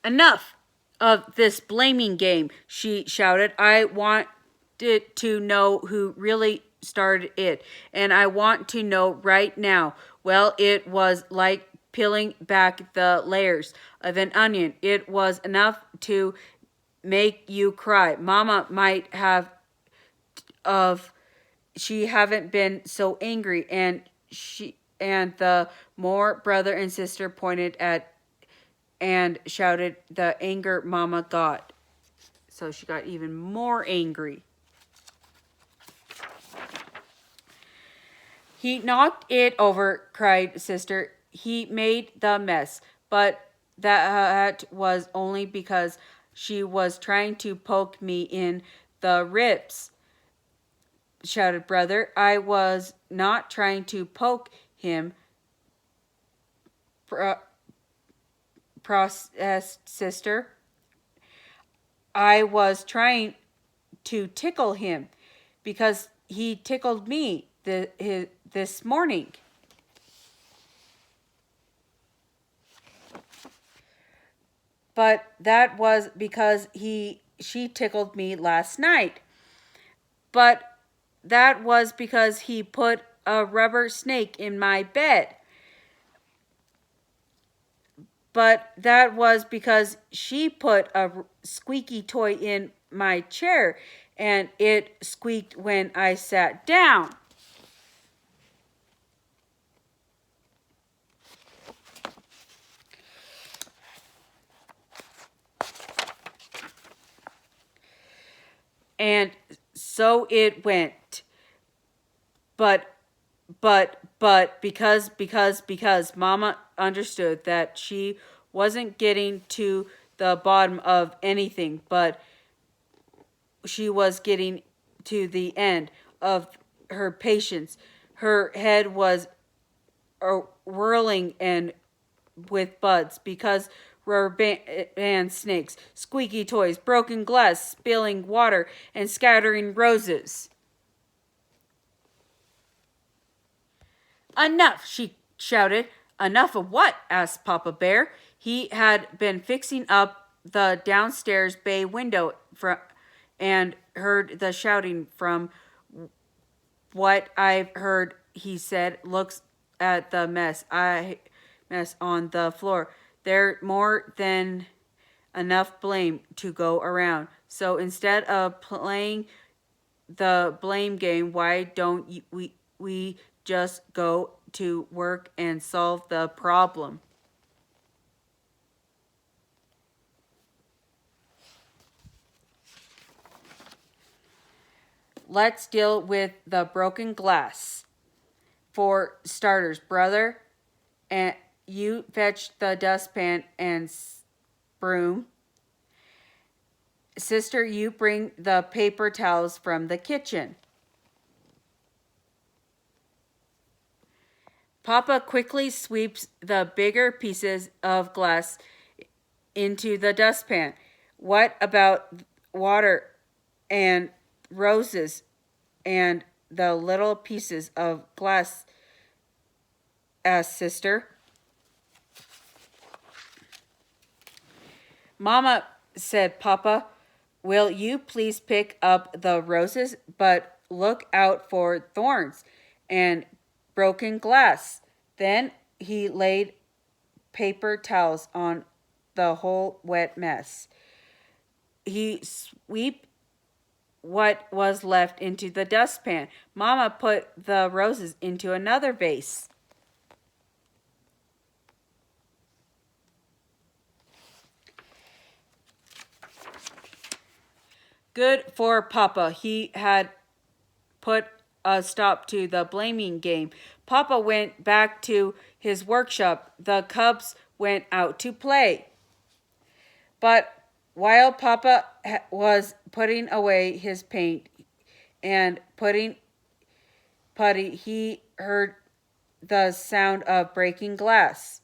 Enough of this blaming game, she shouted. I want to know who really started it, and I want to know right now. Well, it was like peeling back the layers of an onion. It was enough to make you cry. Mama might have of she haven't been so angry, and the more brother and sister pointed at and shouted the anger Mama got. So she got even more angry. He knocked it over, cried sister. He made the mess, but that was only because she was trying to poke me in the ribs, shouted brother. I was not trying to poke him, processed sister. I was trying to tickle him because he tickled me this morning. But that was because she tickled me last night. But that was because he put a rubber snake in my bed. But that was because she put a squeaky toy in my chair and it squeaked when I sat down. And so it went. But because Mama understood that she wasn't getting to the bottom of anything, but she was getting to the end of her patience. Her head was whirling and with buds because rubber band snakes, squeaky toys, broken glass, spilling water, and scattering roses. Enough, she shouted. Enough of what? Asked Papa Bear. He had been fixing up the downstairs bay window and heard the shouting. From what I've heard, he said, looks at the mess on the floor. There's more than enough blame to go around. So instead of playing the blame game, why don't we just go to work and solve the problem? Let's deal with the broken glass. For starters, brother, and you fetch the dustpan and broom. Sister, you bring the paper towels from the kitchen. Papa quickly sweeps the bigger pieces of glass into the dustpan. What about water and roses and the little pieces of glass? Asked sister. Mama, said Papa, will you please pick up the roses, but look out for thorns and broken glass. Then he laid paper towels on the whole wet mess. He swept what was left into the dustpan. Mama put the roses into another vase. Good for Papa. He had put a stop to the blaming game. Papa went back to his workshop. The cubs went out to play. But while Papa was putting away his paint and putting putty, he heard the sound of breaking glass.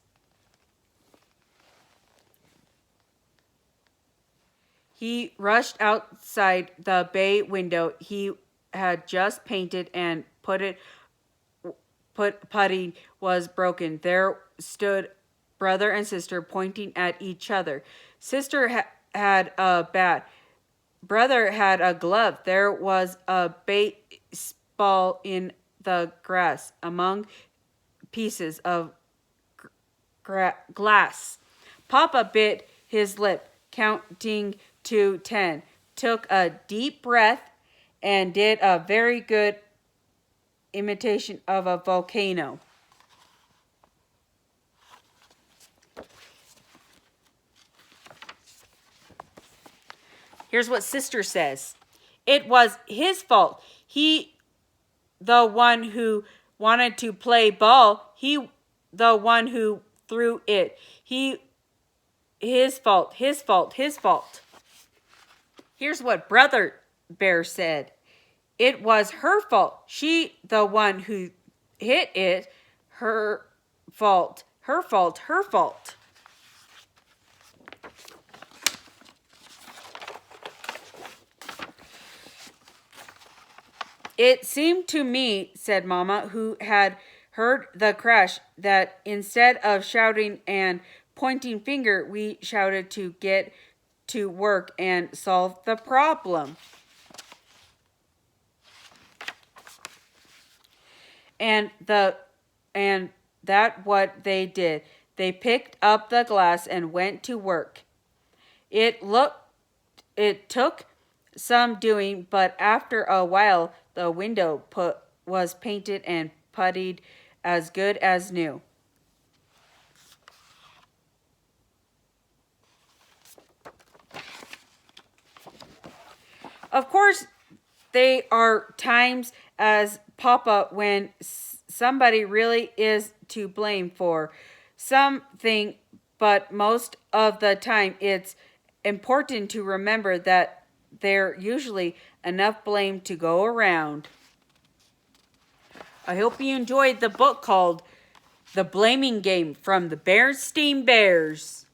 He rushed outside the bay window he had just painted and putty was broken. There stood brother and sister pointing at each other. Sister had a bat. Brother had a glove. There was a baseball in the grass among pieces of glass. Papa bit his lip, counting to 10, took a deep breath, and did a very good imitation of a volcano. Here's what Sister says. It was his fault. He, the one who wanted to play ball, he, the one who threw it. His fault, his fault, his fault. Here's what Brother Bear said. It was her fault. She, the one who hit it. Her fault, her fault, her fault. It seemed to me, said Mama, who had heard the crash, that instead of shouting and pointing finger, we shouted to get to work and solve the problem. And that what they did. They picked up the glass and went to work. It took some doing, but after a while the window was painted and puttied as good as new. Of course, there are times as Papa when somebody really is to blame for something, but most of the time it's important to remember that there's usually enough blame to go around. I hope you enjoyed the book called The Blaming Game from the Berenstain Bears.